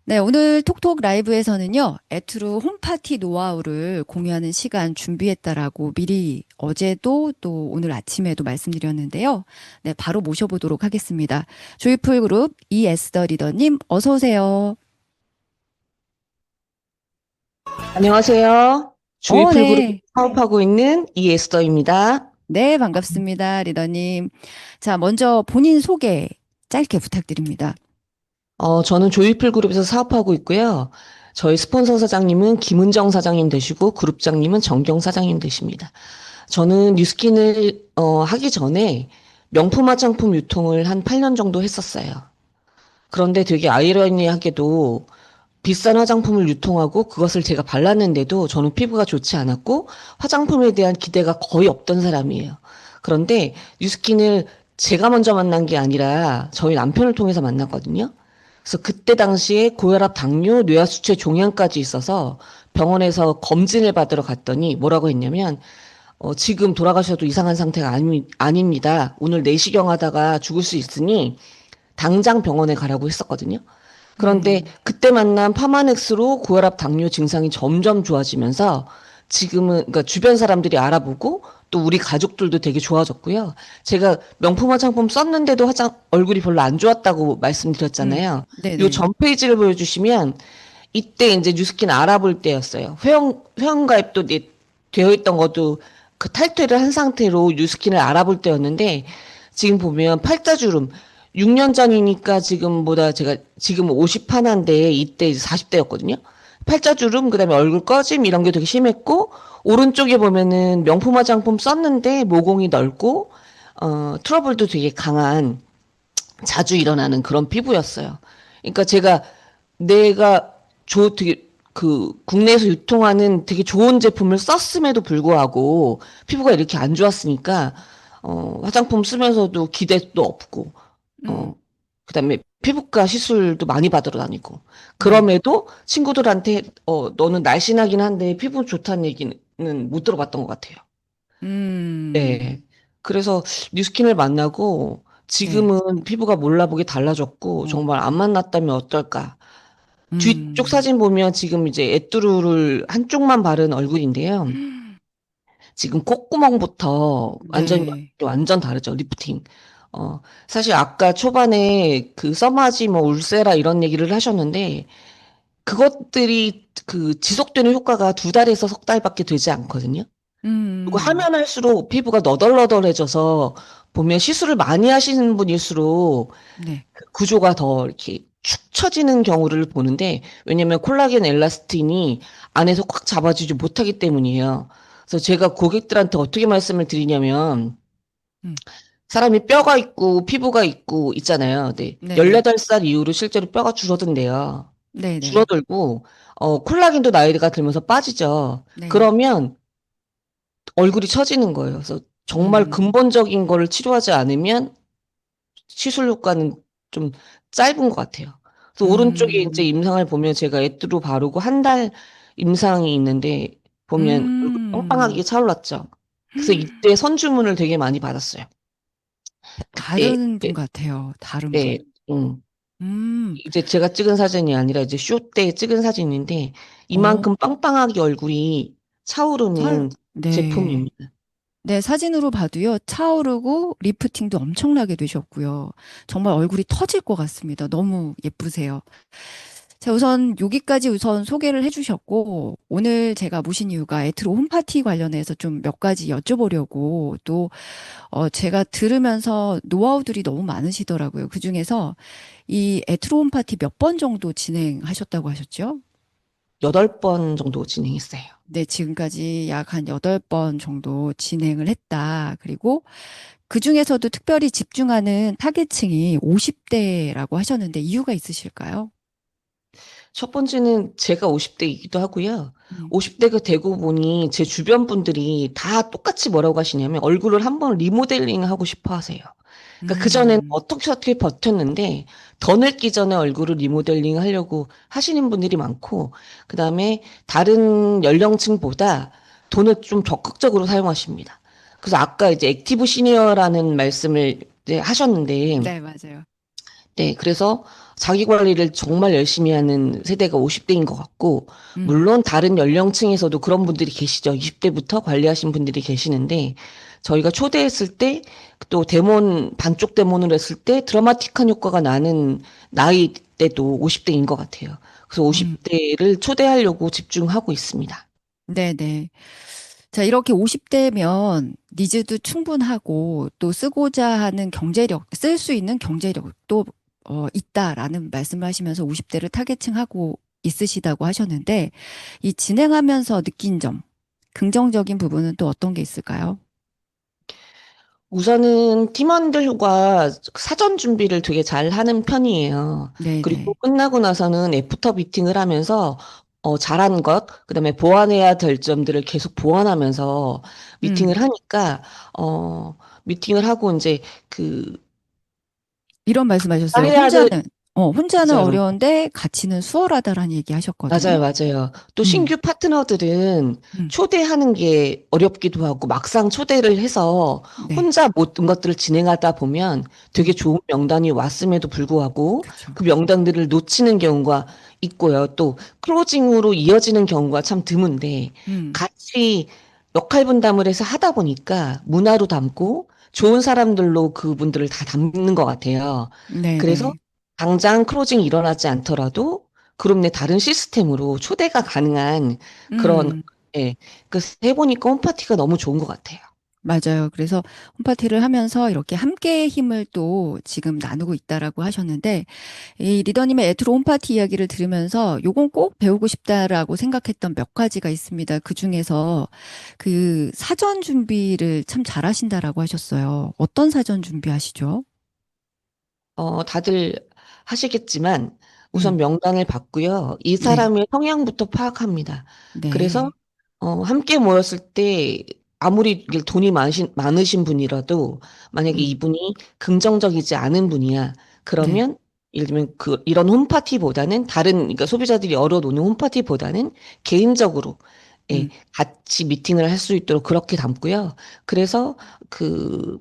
네, 오늘 톡톡 라이브에서는요, 에투르 홈파티 노하우를 공유하는 시간 준비했다라고 미리 어제도 또 오늘 아침에도 말씀드렸는데요. 네, 바로 모셔보도록 하겠습니다. 조이풀 그룹 이에스더 리더님, 어서 오세요. 안녕하세요. 조이풀 그룹 네. 사업하고 있는 이에스더입니다. 네, 반갑습니다, 리더님. 자, 먼저 본인 소개 짧게 부탁드립니다. 저는 조이풀 그룹에서 사업하고 있고요. 저희 스폰서 사장님은 김은정 사장님 되시고 그룹장님은 정경 사장님 되십니다. 저는 뉴스킨을 하기 전에 명품 화장품 유통을 한 8년 정도 했었어요. 그런데 되게 아이러니하게도 비싼 화장품을 유통하고 그것을 제가 발랐는데도 저는 피부가 좋지 않았고 화장품에 대한 기대가 거의 없던 사람이에요. 그런데 뉴스킨을 제가 먼저 만난 게 아니라 저희 남편을 통해서 만났거든요. 그래서 그때 당시에 고혈압, 당뇨, 뇌하수체 종양까지 있어서 병원에서 검진을 받으러 갔더니 뭐라고 했냐면 지금 돌아가셔도 이상한 상태가 아닙니다. 오늘 내시경 하다가 죽을 수 있으니 당장 병원에 가라고 했었거든요. 그런데 그때 만난 파마넥스로 고혈압, 당뇨 증상이 점점 좋아지면서 지금은 그러니까 주변 사람들이 알아보고 또 우리 가족들도 되게 좋아졌고요. 제가 명품 화장품 썼는데도 얼굴이 별로 안 좋았다고 말씀드렸잖아요. 네네. 요 전 페이지를 보여주시면 이때 이제 뉴스킨 알아볼 때였어요. 회원가입도 되어 있던 것도 그 탈퇴를 한 상태로 뉴스킨을 알아볼 때였는데 지금 보면 팔자주름 6년 전이니까 지금보다 제가 지금 51인데 이때 40대였거든요. 팔자주름, 그다음에 얼굴 꺼짐 이런 게 되게 심했고 오른쪽에 보면은 명품 화장품 썼는데 모공이 넓고 트러블도 되게 강한 자주 일어나는 그런 피부였어요. 그러니까 내가 되게 국내에서 유통하는 되게 좋은 제품을 썼음에도 불구하고 피부가 이렇게 안 좋았으니까 화장품 쓰면서도 기대도 없고 그다음에 피부과 시술도 많이 받으러 다니고 그럼에도 친구들한테 너는 날씬하긴 한데 피부 좋다는 얘기는 못 들어봤던 것 같아요. 네. 그래서 뉴스킨을 만나고 지금은 피부가 몰라보게 달라졌고 정말 안 만났다면 어떨까. 뒤쪽 사진 보면 지금 이제 에뚜루를 한쪽만 바른 얼굴인데요. 지금 콧구멍부터 완전 다르죠. 리프팅. 사실 아까 초반에 그 써마지 뭐 울세라 이런 얘기를 하셨는데 그것들이 지속되는 효과가 2달에서 석 달밖에 되지 않거든요. 그리고 하면 할수록 피부가 너덜너덜해져서 보면 시술을 많이 하시는 분일수록 그 구조가 더 이렇게 축 처지는 경우를 보는데 왜냐면 콜라겐 엘라스틴이 안에서 꽉 잡아주지 못하기 때문이에요. 그래서 제가 고객들한테 어떻게 말씀을 드리냐면 사람이 뼈가 있고 피부가 있고 있잖아요. 네. 18살 이후로 실제로 뼈가 줄어든대요. 줄어들고 콜라겐도 나이가 들면서 빠지죠. 그러면 얼굴이 처지는 거예요. 그래서 정말 근본적인 거를 치료하지 않으면 시술 효과는 좀 짧은 것 같아요. 그래서 오른쪽에 이제 음, 임상을 보면 제가 애트로 바르고 한 달 임상이 있는데 보면 얼굴 빵빵하게 음. 차올랐죠. 그래서 이때 선주문을 되게 많이 받았어요. 그때 다른 분 같아요. 다른 네, 분. 음. 음, 이제 제가 찍은 사진이 아니라 이제 쇼 때 찍은 사진인데 어, 이만큼 빵빵하게 얼굴이 차오르는 네. 제품입니다. 네, 사진으로 봐도요, 차오르고 리프팅도 엄청나게 되셨고요. 정말 얼굴이 터질 것 같습니다. 너무 예쁘세요. 자, 우선 여기까지 우선 소개를 해주셨고, 오늘 제가 모신 이유가 에트로 홈파티 관련해서 좀 몇 가지 여쭤보려고 또, 제가 들으면서 노하우들이 너무 많으시더라고요. 그중에서 이 에트로 홈파티 몇 번 정도 진행하셨다고 하셨죠? 8번 정도 진행했어요. 네, 지금까지 약 한 8번 정도 진행을 했다. 그리고 그 중에서도 특별히 집중하는 타겟층이 50대라고 하셨는데 이유가 있으실까요? 첫 번째는 제가 50대이기도 하고요. 음. 50대가 되고 보니 제 주변 분들이 다 똑같이 뭐라고 하시냐면 얼굴을 한번 리모델링 하고 싶어 하세요. 그러니까 그전에는 음, 어떻게 버텼는데 더 늙기 전에 얼굴을 리모델링 하려고 하시는 분들이 많고 그다음에 다른 연령층보다 돈을 좀 적극적으로 사용하십니다. 그래서 아까 이제 액티브 시니어라는 말씀을 이제 하셨는데 네, 맞아요. 네, 그래서 자기 관리를 정말 열심히 하는 세대가 50대인 것 같고, 음, 물론 다른 연령층에서도 그런 분들이 계시죠. 20대부터 관리하신 분들이 계시는데, 저희가 초대했을 때, 또 반쪽 데모를 했을 때 드라마틱한 효과가 나는 나이 대도 50대인 것 같아요. 그래서 음, 50대를 초대하려고 집중하고 있습니다. 네네. 자, 이렇게 50대면 니즈도 충분하고 또 쓰고자 하는 경제력, 쓸 수 있는 경제력도 있다라는 말씀을 하시면서 50대를 타겟층하고 있으시다고 하셨는데 이 진행하면서 느낀 점, 긍정적인 부분은 또 어떤 게 있을까요? 우선은 팀원들과 사전 준비를 되게 잘 하는 편이에요. 그리고 네네. 끝나고 나서는 애프터 미팅을 하면서 잘한 것, 그다음에 보완해야 될 점들을 계속 보완하면서 음, 미팅을 하니까 미팅을 하고 이제 그 이런 말씀하셨어요. 해야 될 혼자는 맞아요. 어려운데 같이는 수월하다라는 얘기 맞아요, 하셨거든요. 맞아요. 또 음, 신규 파트너들은 음, 초대하는 게 어렵기도 하고 막상 초대를 해서 네. 혼자 모든 것들을 진행하다 보면 되게 음, 좋은 명단이 왔음에도 불구하고 그렇죠. 그 명단들을 놓치는 경우가 있고요. 또 클로징으로 이어지는 경우가 참 드문데 음, 같이 역할 분담을 해서 하다 보니까 문화로 담고 좋은 사람들로 그분들을 다 담는 것 같아요. 그래서 네네. 당장 클로징이 일어나지 않더라도 그룹 내 다른 시스템으로 초대가 가능한 그런, 음. 예. 그 해보니까 홈파티가 너무 좋은 것 같아요. 맞아요. 그래서 홈파티를 하면서 이렇게 함께의 힘을 또 지금 나누고 있다라고 하셨는데, 이 리더님의 에트로 홈파티 이야기를 들으면서 요건 꼭 배우고 싶다라고 생각했던 몇 가지가 있습니다. 그 중에서 그 사전 준비를 참 잘하신다라고 하셨어요. 어떤 사전 준비하시죠? 다들 하시겠지만 우선 음, 명단을 받고요. 이 네, 사람의 성향부터 파악합니다. 그래서 네, 함께 모였을 때 아무리 이게 돈이 많으신 분이라도 만약에 음, 이분이 긍정적이지 않은 분이야. 네, 그러면 예를 들면 이런 홈파티보다는 그러니까 소비자들이 열어놓는 홈파티보다는 개인적으로 예, 음, 같이 미팅을 할 수 있도록 그렇게 담고요. 그래서 그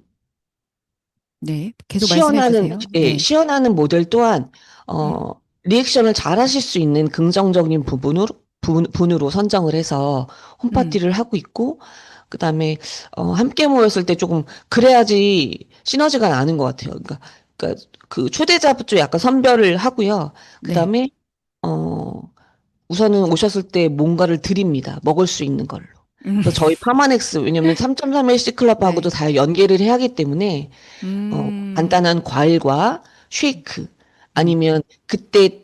네. 계속 말씀해 주세요. 네, 시연하는 모델 또한, 음, 리액션을 잘 하실 수 있는 긍정적인 분으로 선정을 해서 음, 홈파티를 하고 있고, 그 다음에, 함께 모였을 때 조금, 그래야지 시너지가 나는 것 같아요. 그러니까 그 초대자부터 약간 선별을 하고요. 그 네, 다음에, 어, 우선은 오셨을 때 뭔가를 드립니다. 먹을 수 있는 걸로. 음, 그래서 저희 파마넥스, 왜냐면 3.3LC 클럽하고도 네, 다 연계를 해야 하기 때문에, 음, 간단한 과일과 쉐이크 음, 아니면 그때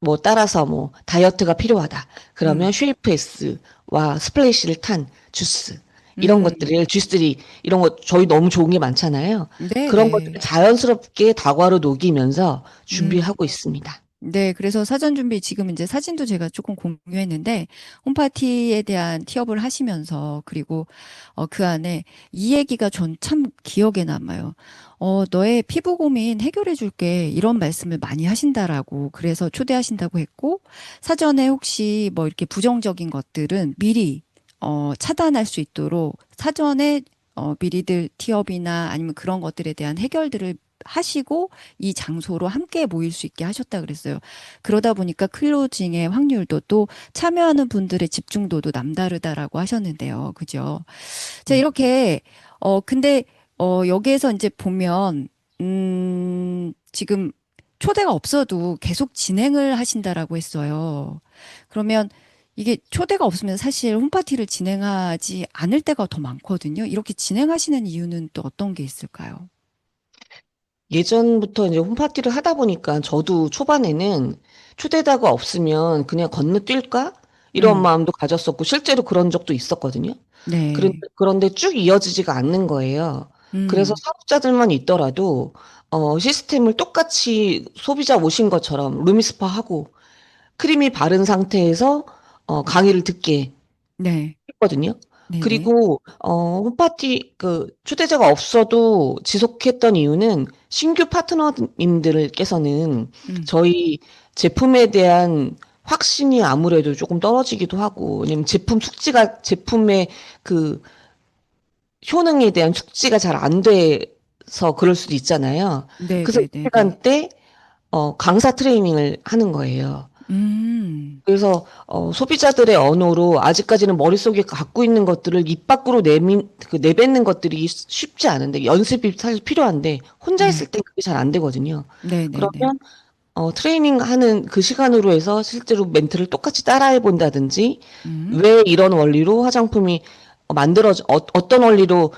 뭐 따라서 뭐 다이어트가 필요하다. 그러면 음, 쉐이프에스와 스플래시를 탄 주스 이런 음, 것들을 주스들이 이런 거 저희 너무 좋은 게 많잖아요. 네, 그런 것들을 네. 자연스럽게 다과로 녹이면서 음. 준비하고 있습니다. 네, 그래서 사전 준비 지금 이제 사진도 제가 조금 공유했는데 홈파티에 대한 티업을 하시면서 그리고 그 안에 이 얘기가 전 참 기억에 남아요. 너의 피부 고민 해결해 줄게 이런 말씀을 많이 하신다라고 그래서 초대하신다고 했고 사전에 혹시 뭐 이렇게 부정적인 것들은 미리 차단할 수 있도록 사전에 미리들 티업이나 아니면 그런 것들에 대한 해결들을 하시고 이 장소로 함께 모일 수 있게 하셨다 그랬어요. 그러다 보니까 클로징의 확률도 또 참여하는 분들의 집중도도 남다르다라고 하셨는데요. 그죠? 자, 이렇게, 근데, 여기에서 이제 보면, 지금 초대가 없어도 계속 진행을 하신다라고 했어요. 그러면 이게 초대가 없으면 사실 홈파티를 진행하지 않을 때가 더 많거든요. 이렇게 진행하시는 이유는 또 어떤 게 있을까요? 예전부터 이제 홈파티를 하다 보니까 저도 초반에는 초대다가 없으면 그냥 건너뛸까? 이런 음, 마음도 가졌었고 실제로 그런 적도 있었거든요. 네. 그런데 쭉 이어지지가 않는 거예요. 그래서 음, 사업자들만 있더라도 시스템을 똑같이 소비자 오신 것처럼 루미스파 하고 크림이 바른 상태에서 강의를 듣게 네. 했거든요. 네네. 그리고 홈파티 그 초대자가 없어도 지속했던 이유는 신규 파트너님들께서는 음, 저희 제품에 대한 확신이 아무래도 조금 떨어지기도 하고, 왜냐면 제품의 그 효능에 대한 숙지가 잘 안 돼서 그럴 수도 있잖아요. 그래서 이 네네네네. 시간 때 강사 트레이닝을 하는 거예요. 그래서 소비자들의 언어로 아직까지는 머릿속에 갖고 있는 것들을 입 밖으로 내뱉는 것들이 쉽지 않은데 연습이 사실 필요한데 혼자 네. 있을 땐 그게 잘 안 되거든요. 네네네. 그러면 트레이닝 하는 그 시간으로 해서 실제로 멘트를 똑같이 따라해 본다든지 음, 왜 이런 원리로 화장품이 어떤 원리로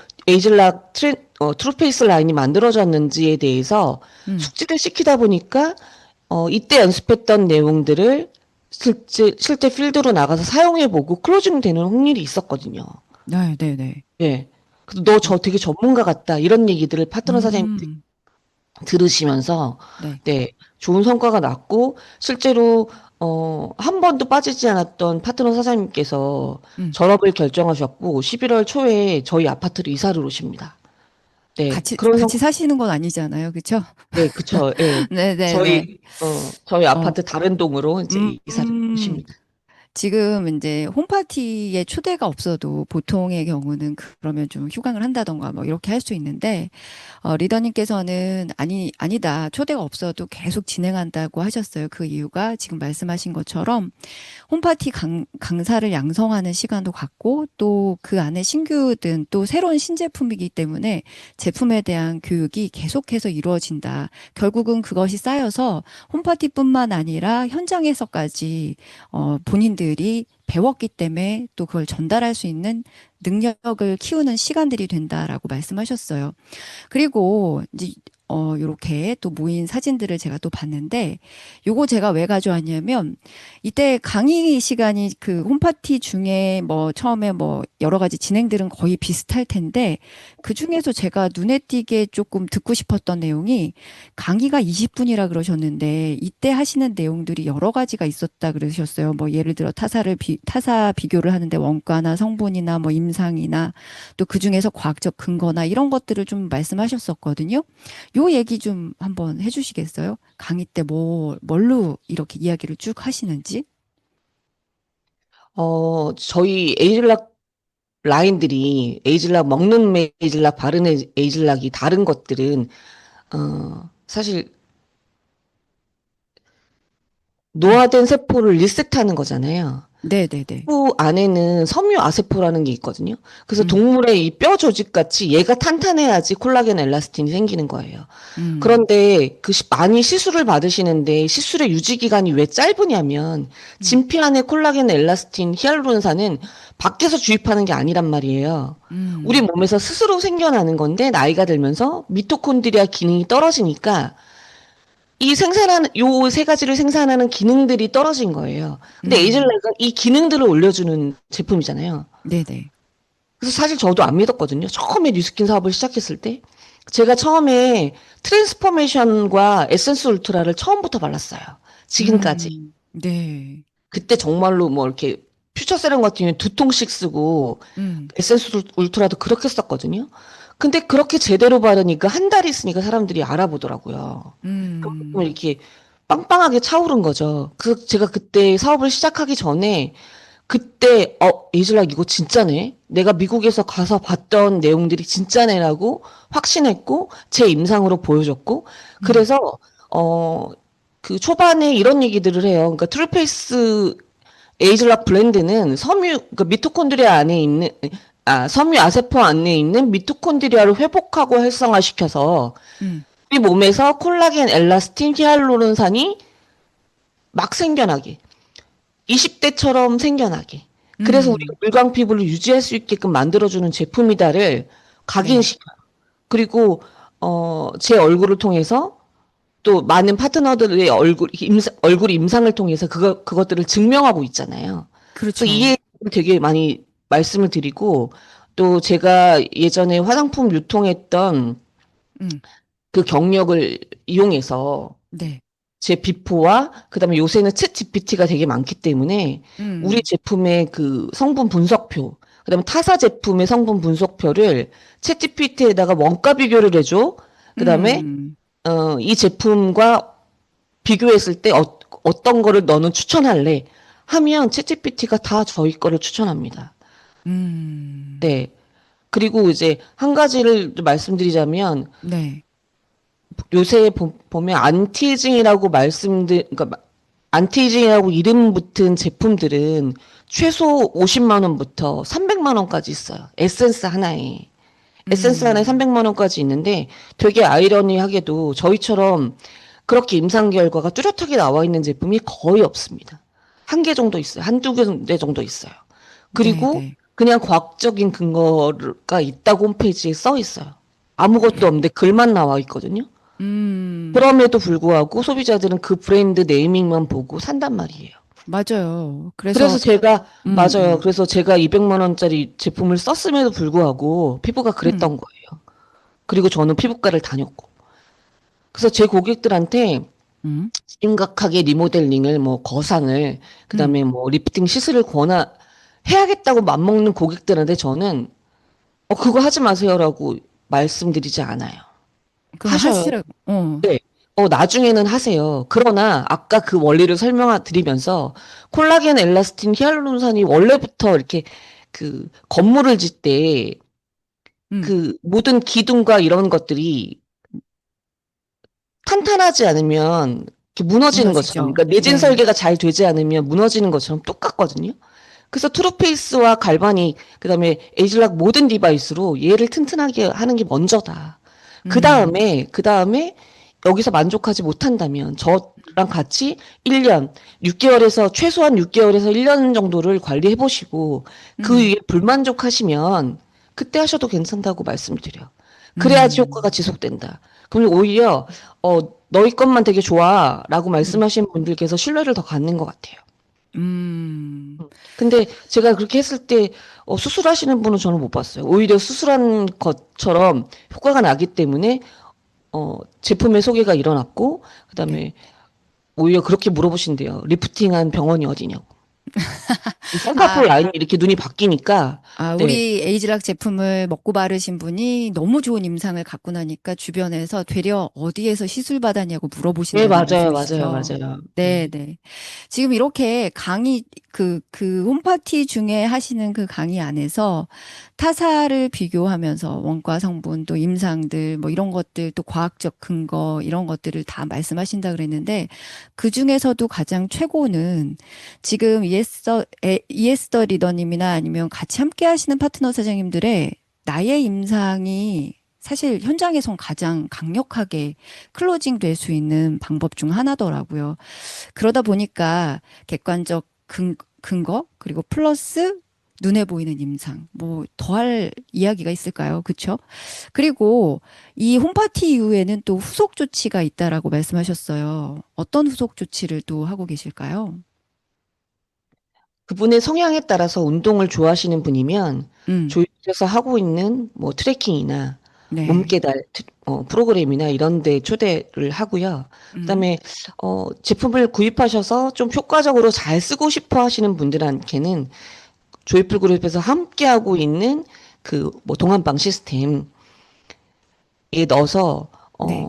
트루페이스 라인이 만들어졌는지에 대해서 음. 숙지를 시키다 보니까 이때 연습했던 내용들을 실제 필드로 나가서 사용해보고 클로징 되는 확률이 있었거든요. 네네네. 예. 그래서 너 저 되게 전문가 같다. 이런 얘기들을 파트너 사장님 음, 들으시면서, 네. 네, 좋은 성과가 났고, 실제로, 한 번도 빠지지 않았던 파트너 사장님께서 음. 졸업을 결정하셨고, 11월 초에 저희 아파트로 이사를 오십니다. 네, 같이 사시는 건 아니잖아요. 그쵸? 네, 그쵸, 예. 네네네. 저희 어, 아파트 다른 동으로 이제 이사를 음. 오십니다. 지금 이제 홈파티에 초대가 없어도 보통의 경우는 그러면 좀 휴강을 한다던가 뭐 이렇게 할 수 있는데, 리더님께서는 아니다. 초대가 없어도 계속 진행한다고 하셨어요. 그 이유가 지금 말씀하신 것처럼 홈파티 강사를 양성하는 시간도 갖고 또 그 안에 신규든 또 새로운 신제품이기 때문에 제품에 대한 교육이 계속해서 이루어진다. 결국은 그것이 쌓여서 홈파티뿐만 아니라 현장에서까지 본인들이 배웠기 때문에 또 그걸 전달할 수 있는 능력을 키우는 시간들이 된다라고 말씀하셨어요. 그리고 이제 요렇게 또 모인 사진들을 제가 또 봤는데 요거 제가 왜 가져왔냐면 이때 강의 시간이 그 홈파티 중에 뭐 처음에 뭐 여러 가지 진행들은 거의 비슷할 텐데 그 중에서 제가 눈에 띄게 조금 듣고 싶었던 내용이 강의가 20분이라 그러셨는데 이때 하시는 내용들이 여러 가지가 있었다 그러셨어요. 뭐 예를 들어 타사 비교를 하는데 원가나 성분이나 뭐 임상이나 또 그중에서 과학적 근거나 이런 것들을 좀 말씀하셨었거든요. 요 얘기 좀 한번 해주시겠어요? 강의 때 뭘로 이렇게 이야기를 쭉 하시는지? 저희 에이즐락 먹는 에이즐락, 바른 에이즐락이 다른 것들은, 사실 음. 노화된 세포를 리셋하는 거잖아요. 네네네. 그 안에는 섬유 아세포라는 게 있거든요. 그래서 음, 동물의 이 뼈 조직 같이 얘가 탄탄해야지 콜라겐 엘라스틴이 생기는 거예요. 음, 그런데 많이 시술을 받으시는데 시술의 유지 기간이 왜 짧으냐면 음, 진피 안에 콜라겐 엘라스틴 히알루론산은 밖에서 주입하는 게 아니란 말이에요. 우리 음, 몸에서 스스로 생겨나는 건데 나이가 들면서 미토콘드리아 기능이 떨어지니까 요 세 가지를 생산하는 기능들이 떨어진 거예요. 근데 음, 에이즐락은 이 기능들을 올려주는 제품이잖아요. 네네. 그래서 사실 저도 안 믿었거든요. 처음에 뉴스킨 사업을 시작했을 때. 제가 처음에 트랜스포메이션과 에센스 울트라를 처음부터 발랐어요. 지금까지. 네. 그때 정말로 뭐 이렇게 퓨처 세럼 같은 경우는 2통씩 쓰고 에센스 울트라도 그렇게 썼거든요. 근데 그렇게 제대로 바르니까 한 달 있으니까 사람들이 알아보더라고요. 그럼 이렇게 빵빵하게 차오른 거죠. 그래서 제가 그때 사업을 시작하기 전에 그때 에이즐락 이거 진짜네. 내가 미국에서 가서 봤던 내용들이 진짜네라고 확신했고 제 임상으로 보여줬고 그래서 그 초반에 이런 얘기들을 해요. 그러니까 트루페이스 에이즐락 브랜드는 그러니까 미토콘드리아 안에 있는 섬유 아세포 안에 있는 미토콘드리아를 회복하고 활성화시켜서 우리 몸에서 콜라겐, 엘라스틴, 히알루론산이 막 생겨나게 20대처럼 생겨나게 그래서 우리가 물광 피부를 유지할 수 있게끔 만들어주는 제품이다를 각인시켜요. 그리고 제 얼굴을 통해서 또 많은 파트너들의 얼굴 임상을 통해서 그것들을 증명하고 있잖아요. 그렇죠. 그래서 이게 되게 많이 말씀을 드리고 또 제가 예전에 화장품 유통했던 그 경력을 이용해서 네. 제 비포와 그다음에 요새는 챗 GPT가 되게 많기 때문에 우리 제품의 그 성분 분석표, 그다음에 타사 제품의 성분 분석표를 챗 GPT에다가 원가 비교를 해줘. 그다음에 이 제품과 비교했을 때 어떤 거를 너는 추천할래? 하면 챗 GPT가 다 저희 거를 추천합니다. 네. 그리고 이제 한 가지를 좀 말씀드리자면 네. 요새 보면 그러니까 안티에이징이라고 이름 붙은 제품들은 최소 50만 원부터 300만 원까지 있어요. 에센스 하나에. 에센스 하나에 300만 원까지 있는데 되게 아이러니하게도 저희처럼 그렇게 임상 결과가 뚜렷하게 나와 있는 제품이 거의 없습니다. 한 개 정도 있어요. 한두 군데 정도 있어요. 그리고 네, 네. 그냥 과학적인 근거가 있다고 홈페이지에 써 있어요. 아무것도 없는데 글만 나와 있거든요. 그럼에도 불구하고 소비자들은 그 브랜드 네이밍만 보고 산단 말이에요. 맞아요. 그래서 제가 맞아요. 음. 그래서 제가 200만 원짜리 제품을 썼음에도 불구하고 피부가 그랬던 거예요. 그리고 저는 피부과를 다녔고. 그래서 제 고객들한테 심각하게 리모델링을 뭐 거상을 그다음에 뭐 리프팅 시술을 해야겠다고 맘먹는 고객들한테 저는 그거 하지 마세요라고 말씀드리지 않아요. 그거 하셔요. 하시라고. 네. 나중에는 하세요. 그러나 아까 그 원리를 설명드리면서 콜라겐, 엘라스틴, 히알루론산이 원래부터 이렇게 그 건물을 짓 때 그 모든 기둥과 이런 것들이 탄탄하지 않으면 이렇게 무너지는 것처럼, 무너지죠. 그러니까 내진 네. 설계가 잘 되지 않으면 무너지는 것처럼 똑같거든요. 그래서 트루페이스와 갈바닉, 그다음에 에이즐락 모든 디바이스로 얘를 튼튼하게 하는 게 먼저다. 그다음에 여기서 만족하지 못한다면 저랑 같이 1년, 6개월에서 최소한 6개월에서 1년 정도를 관리해 보시고 그 위에 불만족하시면 그때 하셔도 괜찮다고 말씀드려요. 그래야지 효과가 지속된다. 그럼 오히려 너희 것만 되게 좋아라고 말씀하시는 분들께서 신뢰를 더 갖는 것 같아요. 근데 제가 그렇게 했을 때 수술하시는 분은 저는 못 봤어요. 오히려 수술한 것처럼 효과가 나기 때문에 제품의 소개가 일어났고 그다음에 오히려 그렇게 물어보신대요. 리프팅한 병원이 어디냐고. 쌍꺼풀 라인이 이렇게 눈이 바뀌니까 네. 우리 에이즐락 제품을 먹고 바르신 분이 너무 좋은 임상을 갖고 나니까 주변에서 되려 어디에서 시술 받았냐고 네, 물어보신다는 맞아요. 말씀이시죠? 네, 네. 지금 이렇게 강의, 그 홈파티 중에 하시는 그 강의 안에서 타사를 비교하면서 원가 성분 또 임상들 뭐 이런 것들 또 과학적 근거 이런 것들을 다 말씀하신다 그랬는데 그 중에서도 가장 최고는 지금 이에스더 리더님이나 아니면 같이 함께 하시는 파트너 사장님들의 나의 임상이 사실 현장에선 가장 강력하게 클로징 될 수 있는 방법 중 하나더라고요. 그러다 보니까 객관적 근거 그리고 플러스 눈에 보이는 임상 뭐 더할 이야기가 있을까요? 그렇죠? 그리고 이 홈파티 이후에는 또 후속 조치가 있다라고 말씀하셨어요. 어떤 후속 조치를 또 하고 계실까요? 그분의 성향에 따라서 운동을 좋아하시는 분이면 음, 조직에서 하고 있는 뭐 트레킹이나 네. 몸깨달 프로그램이나 이런 데 초대를 하고요. 음. 그다음에 제품을 구입하셔서 좀 효과적으로 잘 쓰고 싶어 하시는 분들한테는 조이풀 그룹에서 함께하고 있는 그 뭐 동안방 시스템에 넣어서 네.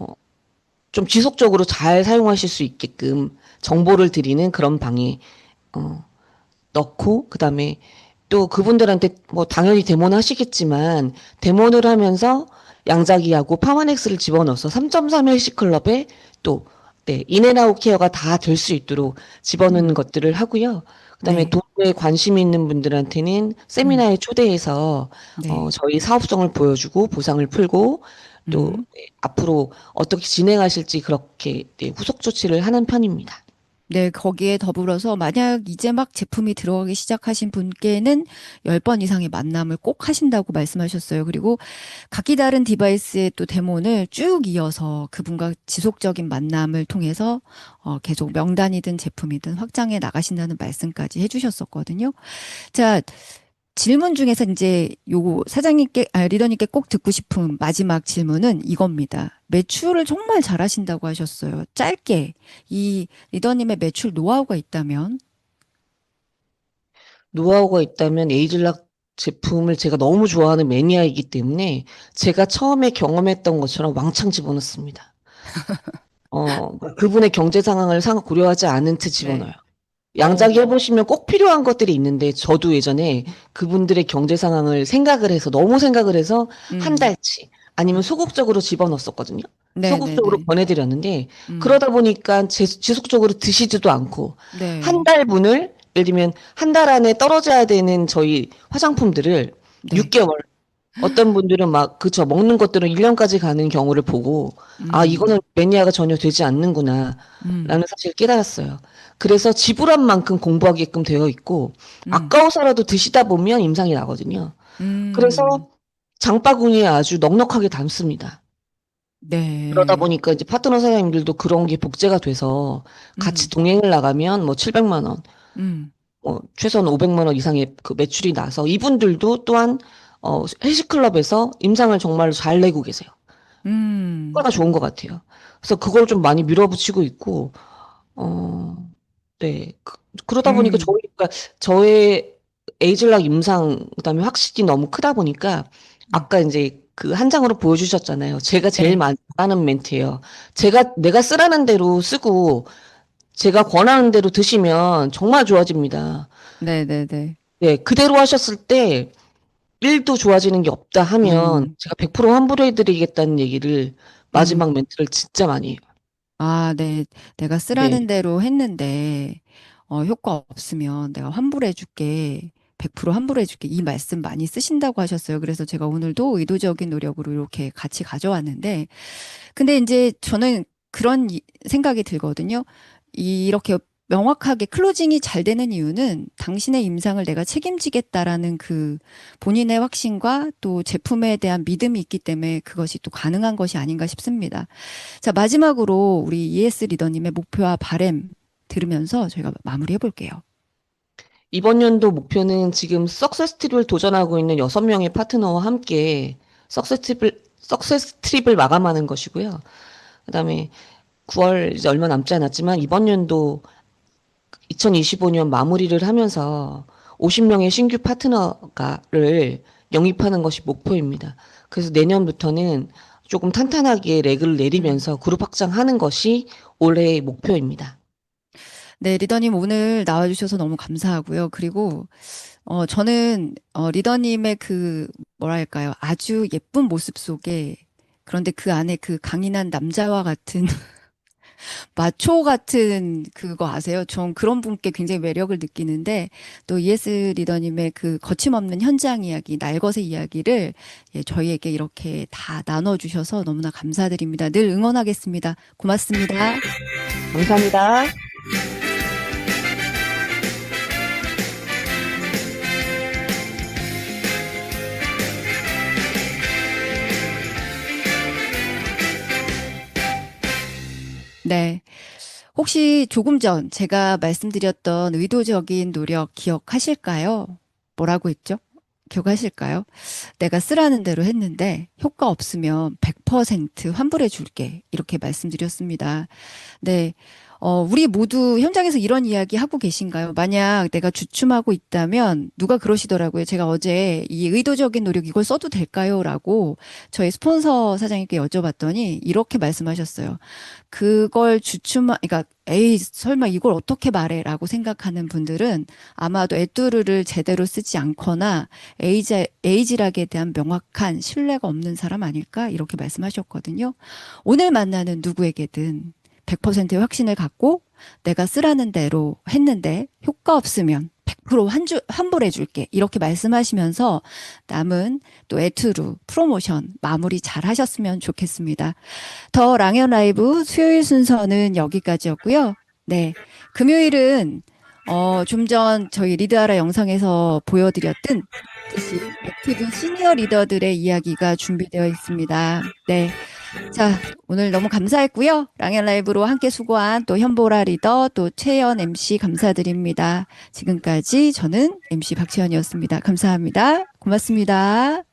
좀 지속적으로 잘 사용하실 수 있게끔 정보를 드리는 그런 방에 넣고, 그다음에 또 그분들한테 뭐 당연히 데모는 하시겠지만 데모를 하면서 양자기하고 파마넥스를 집어넣어서 3.3 헬스클럽에 또 네, 인앤아웃 케어가 다 될 수 있도록 집어넣는 것들을 하고요. 그다음에 네. 돈에 관심 있는 분들한테는 세미나에 초대해서 네. 저희 사업성을 보여주고 보상을 풀고 또 음. 네, 앞으로 어떻게 진행하실지 그렇게 네, 후속 조치를 하는 편입니다. 네, 거기에 더불어서 만약 이제 막 제품이 들어가기 시작하신 분께는 10번 이상의 만남을 꼭 하신다고 말씀하셨어요. 그리고 각기 다른 디바이스의 또 데모를 쭉 이어서 그분과 지속적인 만남을 통해서 계속 명단이든 제품이든 확장해 나가신다는 말씀까지 해주셨었거든요. 자, 질문 중에서 이제 요거 리더님께 꼭 듣고 싶은 마지막 질문은 이겁니다. 매출을 정말 잘하신다고 하셨어요. 짧게 이 리더님의 매출 노하우가 있다면? 노하우가 있다면 에이즐락 제품을 제가 너무 좋아하는 매니아이기 때문에 제가 처음에 경험했던 것처럼 왕창 집어넣습니다. 그분의 경제 상황을 고려하지 않은 채 집어넣어요. 양자기 해보시면 꼭 필요한 것들이 있는데 저도 예전에 그분들의 경제 상황을 너무 생각을 해서 한 달치 아니면 소극적으로 집어넣었었거든요. 소극적으로 네네네. 보내드렸는데 그러다 보니까 지속적으로 드시지도 않고 한 네. 달분을 예를 들면 한 달 안에 떨어져야 되는 저희 화장품들을 네. 6개월 어떤 분들은 먹는 것들은 1년까지 가는 경우를 보고, 이거는 매니아가 전혀 되지 않는구나, 라는 사실을 깨달았어요. 그래서 지불한 만큼 공부하게끔 되어 있고, 아까워서라도 드시다 보면 임상이 나거든요. 그래서 장바구니에 아주 넉넉하게 담습니다. 그러다 네. 보니까 이제 파트너 사장님들도 그런 게 복제가 돼서 같이 동행을 나가면 뭐 700만 원, 음. 최소한 500만 원 이상의 그 매출이 나서 이분들도 또한 헬스클럽에서 임상을 정말로 잘 내고 계세요. 효과가 좋은 것 같아요. 그래서 그걸 좀 많이 밀어붙이고 있고, 네. 그러다 보니까 그러니까 저의 에이즐락 임상, 그다음에 확실히 너무 크다 보니까, 아까 이제 그 한 장으로 보여주셨잖아요. 제가 제일 네. 많이 하는 멘트예요. 내가 쓰라는 대로 쓰고, 제가 권하는 대로 드시면 정말 좋아집니다. 네네네. 네, 그대로 하셨을 때 1도 좋아지는 게 없다 하면 제가 100% 환불해드리겠다는 얘기를 마지막 멘트를 진짜 많이 해요. 아, 네. 내가 쓰라는 네. 대로 했는데, 효과 없으면 내가 환불해줄게. 100% 환불해줄게. 이 말씀 많이 쓰신다고 하셨어요. 그래서 제가 오늘도 의도적인 노력으로 이렇게 같이 가져왔는데, 근데 이제 저는 그런 생각이 들거든요. 이렇게 명확하게 클로징이 잘 되는 이유는 당신의 임상을 내가 책임지겠다라는 그 본인의 확신과 또 제품에 대한 믿음이 있기 때문에 그것이 또 가능한 것이 아닌가 싶습니다. 자, 마지막으로 우리 ES 리더님의 목표와 바램 들으면서 저희가 마무리해 볼게요. 이번 연도 목표는 지금 석세스 트립을 도전하고 있는 6명의 파트너와 함께 석세스 트립을 마감하는 것이고요. 그다음에 9월 이제 얼마 남지 않았지만 이번 연도 2025년 마무리를 하면서 50명의 신규 파트너를 영입하는 것이 목표입니다. 그래서 내년부터는 조금 탄탄하게 레그를 내리면서 그룹 확장하는 것이 올해의 목표입니다. 네, 리더님 오늘 나와주셔서 너무 감사하고요. 그리고 저는 리더님의 그 뭐랄까요, 아주 예쁜 모습 속에 그런데 그 안에 그 강인한 남자와 같은 마초 같은 그거 아세요? 전 그런 분께 굉장히 매력을 느끼는데 또 ES 리더님의 그 거침없는 현장 이야기, 날것의 이야기를 저희에게 이렇게 다 나눠주셔서 너무나 감사드립니다. 늘 응원하겠습니다. 고맙습니다. 감사합니다. 네. 혹시 조금 전 제가 말씀드렸던 의도적인 노력 기억하실까요? 뭐라고 했죠? 기억하실까요? 내가 쓰라는 대로 했는데 효과 없으면 100% 환불해 줄게. 이렇게 말씀드렸습니다. 네. 우리 모두 현장에서 이런 이야기 하고 계신가요? 만약 내가 주춤하고 있다면 누가 그러시더라고요. 제가 어제 이 의도적인 노력 이걸 써도 될까요? 라고 저희 스폰서 사장님께 여쭤봤더니 이렇게 말씀하셨어요. 그걸 그러니까 에이, 설마 이걸 어떻게 말해? 라고 생각하는 분들은 아마도 에뚜르를 제대로 쓰지 않거나 에이지락에 대한 명확한 신뢰가 없는 사람 아닐까? 이렇게 말씀하셨거든요. 오늘 만나는 누구에게든 100%의 확신을 갖고 내가 쓰라는 대로 했는데 효과 없으면 100% 환불해 줄게. 이렇게 말씀하시면서 남은 또 에투루 프로모션 마무리 잘 하셨으면 좋겠습니다. 더 랑연 라이브 수요일 순서는 여기까지였고요. 네. 금요일은 좀 전 저희 리드하라 영상에서 보여드렸던 듯이 액티브 시니어 리더들의 이야기가 준비되어 있습니다. 네. 자, 오늘 너무 감사했고요. 랑연 라이브로 함께 수고한 또 현보라 리더, 또 최연 MC 감사드립니다. 지금까지 저는 MC 박채연이었습니다. 감사합니다. 고맙습니다.